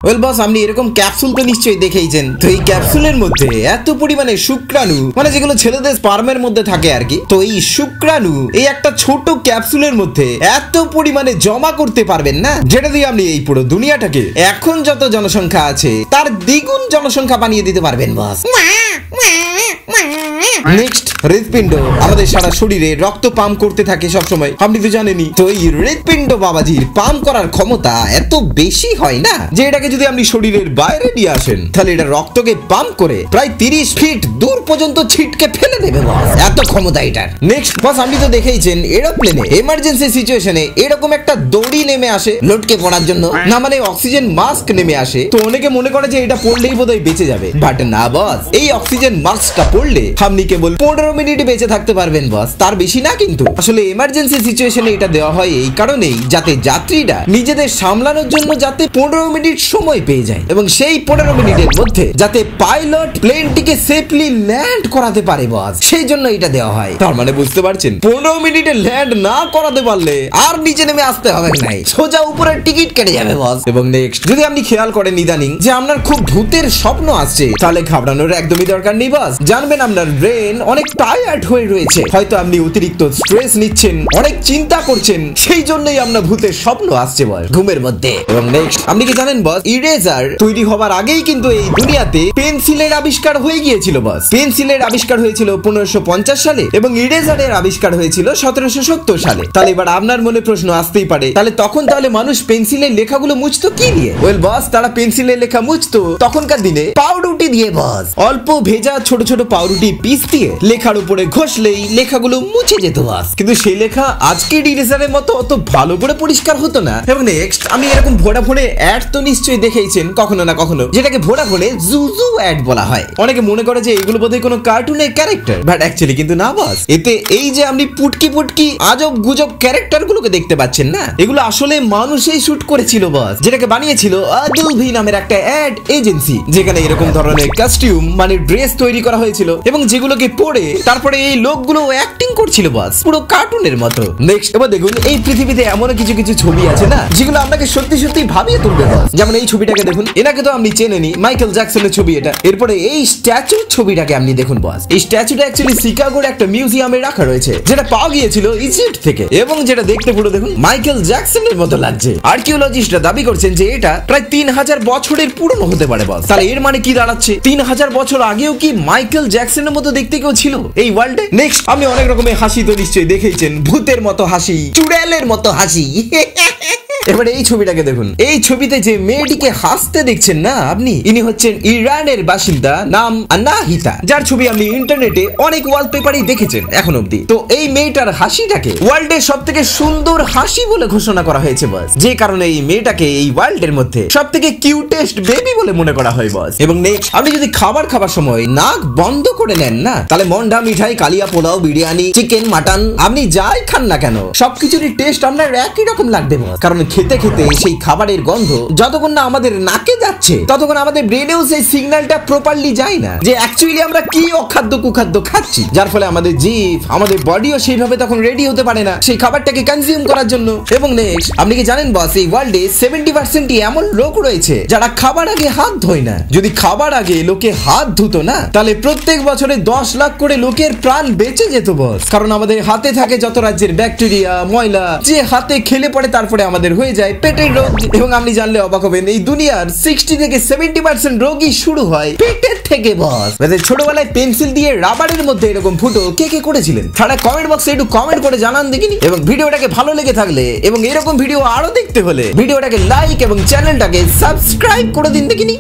Well বস, আপনি এরকম capsule তো নিশ্চয়ই দেখেইছেন। তো এই ক্যাপসুলের মধ্যে এত পরিমাণে শুক্রাণু, মানে যেগুলো ছেলেদের স্পার্মের মধ্যে থাকে আর কি, তো এই শুক্রাণু এই একটা ছোট ক্যাপসুলের মধ্যে এত পরিমাণে জমা করতে পারবেন না, যেটা দিয়ে আপনি এই পুরো দুনিয়াটাকে এখন যত জনসংখ্যা আছে তার দ্বিগুণ জনসংখ্যা বানিয়ে দিতে পারবেন বস। নেক্সট, হৃৎপিণ্ড আমাদের সারা শরীরে রক্ত পাম্প করতে থাকে সবসময়, আপনি তো জানেনই। তো এই হৃৎপিণ্ড বাবাজির পাম্প করার ক্ষমতা এত বেশি হয় না যে এটাকে যদি আপনি শরীরের বাইরে নিয়ে আসেন তাহলে এটা রক্তকে পাম্প করে প্রায় 30 ফিট দূর পর্যন্ত ছিটকে ফেলে দেবে বস, এত ক্ষমতা এটার। নেক্সট বস, আপনি তো দেখেইছেন এরোপ্লেনে এমার্জেন্সি সিচুয়েশনে এরকম একটা দড়ি নেমে আসে লটকে পড়ার জন্য, না মানে অক্সিজেন মাস্ক নেমে আসে। তো অনেকে মনে করে যে এটা পড়লেই বোধহয় বেঁচে যাবে, বাট না বস, এই অক্সিজেন মাস্কটা পড়লে আপনি কেবল 15 মিনিট বেঁচে থাকতে পারবেন বস, তার বেশি না। কিন্তু আসলে এমার্জেন্সি সিচুয়েশনে এটা দেওয়া হয় এই কারণেই যাতে যাত্রীরা নিজেদের সামলানোর জন্য যাতে 15 মিনিট সময় পেয়ে যায়, এবং সেই 15 মিনিটের মধ্যে যাতে পাইলট প্লেনটিকে সেফলি ল্যান্ড করাতে পারে বস, সেই জন্য এটা দেওয়া হয়। তার মানে বুঝতে পারছেন, 15 মিনিটে ল্যান্ড না করাতে পারলে আর নিচে নেমে আসতে হবে না, সোজা উপরে টিকিট কেটে যাবে বস। এবং নেক্সট, যদি আপনি খেয়াল করেন ইদানিং যে আপনার খুব ভূতের স্বপ্ন আসছে, তাহলে ঘাবড়ানোর একদমই দরকার নেই বস। জানবেন আপনার ব্রেন অনেক টায়ার্ড হয়ে রয়েছে, হয়তো আপনি অতিরিক্ত স্ট্রেস নিচ্ছেন, অনেক চিন্তা করছেন, সেই জন্যই আপনার ভূতের স্বপ্ন আসছে বস ঘুমের মধ্যে। এবং নেক্সট, আপনি কি জানেন বস, ইরেজার তৈরি হবার আগেই কিন্তু এই দুনিয়াতে পেন্সিলের আবিষ্কার হয়ে গিয়েছিল বস। পেন্সিলের আবিষ্কার হয়েছিল 1550 সালে এবং ইরেজারের আবিষ্কার হয়েছিল 1770 সালে। তাহলে এবার আপনার মনে প্রশ্ন আসতেই পারে, তাহলে তখন তাহলে মানুষ পেন্সিলের লেখাগুলো মুছতো কি দিয়ে? ওয়েল বস, তারা পেন্সিলের লেখা মুছতো তখনকার দিনে পাউরুটি দিয়ে বস। অল্প ভেজা ছোট ছোট পাউরুটি পিস দিয়ে লেখার উপরে ঘষলেই লেখাগুলো মুছে যেত বস। কিন্তু সেই লেখা আজকের ইরেজারের মতো অত ভালো করে পরিষ্কার হতো না। এবং নেক্সট, আমি এরকম ভোডাফোনে অ্যাড তো নিশ্চয়ই দেখেইছেন কখনো না কখনো, যেটাকে ভোডাফোনে জুজু অ্যাড বলা হয়। অনেকে মনে করে যে এগুলো বোধহয় কোনো কার্টুনের ক্যারেক্টার, বাট অ্যাকচুয়ালি কিন্তু না বস। এতে এই যে আপনি পুটকি পুটকি আজব গুজব ক্যারেক্টার গুলোকে দেখতে পাচ্ছেন না, এগুলো আসলে মানুষই শুট করেছিল বস, যেটাকে বানিয়েছিল আদুলভি নামের একটা অ্যাড এজেন্সি, যেখানে এরকম ধরনের কস্টিউম মানে ড্রেস তৈরি করা হয়েছিল এবং যেগুলোকে পরে তারপরে এই লোকগুলো অ্যাক্টিং করছিল বস, পুরো কার্টুনের মতো। নেক্সট, এবার দেখুন এই পৃথিবীতে এমন কিছু কিছু ছবি আছে না যেগুলো আপনাকে সত্যি সত্যি ভাবিয়ে তুলবে বস। যেমন এই ছবিটাকে দেখুন, এনাকে তো আপনি চেনেনি, মাইকেল জ্যাকসনের ছবি এটা। এরপরে এই স্ট্যাচুর ছবিটাকে আপনি দেখুন বস, এই স্ট্যাচুটা অ্যাকচুয়ালি শিকাগোর একটা মিউজিয়ামে রাখা রয়েছে, যেটা পাওয়া গিয়েছিল ইজিপ্ট থেকে, এবং যেটা দেখতে পুরো দেখুন মাইকেল জ্যাকসনের মতো লাগছে। আর্কিওলজিস্টরা দাবি করছেন যে এটা প্রায় 3000 বছরের পুরনো হতে পারে বস। তাহলে এর মানে কি দাঁড়াচ্ছে, 3000 বছর আগেও কি মাইকেল জ্যাকসনের মতো দেখতে কেউ ছিল এই ওয়ার্ল্ডে? নেক্সট, আপনি অনেক রকমের হাসি তো নিশ্চয়ই দেখেইছেন, ভূতের মতো হাসি, চুড়েলের মতো হাসি। এবারে এই ছবিটাকে দেখুন, এই ছবিতে যে মেয়েটিকে হাসতে দেখছেন না আপনি, ইনি হচ্ছেন ইরানের বাসিন্দা, নাম আনাহিতা, যার ছবি আপনি ইন্টারনেটে অনেক ওয়ালপেপারেই দেখেছেন এখন অব্দি। তো এই মেয়েটার হাসিটাকে ওয়ার্ল্ডের সবথেকে সুন্দর হাসি বলে ঘোষণা করা হয়েছে বস, যে কারণে এই মেয়েটাকে এই ওয়ার্ল্ডের মধ্যে সবথেকে কিউটেস্ট বেবি বলে মনে করা হয় বস। এবং নেক্সট, আপনি যদি খাবার খাবার সময় নাক বন্ধ করে নেন না, তাহলে মন্ডা, মিঠাই, কালিয়া, পোলাও, বিরিয়ানি, চিকেন, মাটন, আপনি যাই খান না কেন সবকিছুরই টেস্ট আপনার একই রকম লাগবে বস। কারণ খেতে খেতে সেই খাবারের গন্ধ যতক্ষণ না আমাদের নাকে যাচ্ছে ততক্ষণ আমাদের ব্রেনেও সেই সিগন্যালটা প্রপারলি যায় না যে অ্যাকচুয়ালি আমরা কি অখাদ্য কুখাদ্য খাচ্ছি, যার ফলে আমাদের জিভ, আমাদের বডিও সেইভাবে তখন রেডি হতে পারে না সেই খাবারটাকে কনজিউম করার জন্য। এবং নেক্সট, আপনি কি জানেন বস, এই ওয়ার্ল্ডে 70% এমন লোক রয়েছে যারা খাবার আগে হাত ধোয় না। যদি খাবার আগে লোকে হাত ধুতো না, তাহলে প্রত্যেক বছরে 10 লাখ করে লোকের প্রাণ বেঁচে যেত বস। কারণ আমাদের হাতে থাকে যত রাজ্যের ব্যাকটেরিয়া, ময়লা, যে হাতে খেলে পড়ে তারপরে আমাদের হয়ে যায় পেটের রোগ। এবং আপনি জানলে অবাক হবেন, এই দুনিয়ার 60 থেকে 70% রোগই শুরু হয় পেটের থেকে বস। ছোটবেলায় পেন্সিল দিয়ে রাবারের মধ্যে এরকম ফুটো কে কে করেছিলেন? তারা কমেন্ট বক্সে একটু কমেন্ট করে জানান দেখিনি। এবং ভিডিওটাকে ভালো লেগে থাকলে এবং এরকম ভিডিও আরো দেখতে হলে ভিডিওটাকে লাইক এবং চ্যানেলটাকে সাবস্ক্রাইব করে দিন দেখিনি।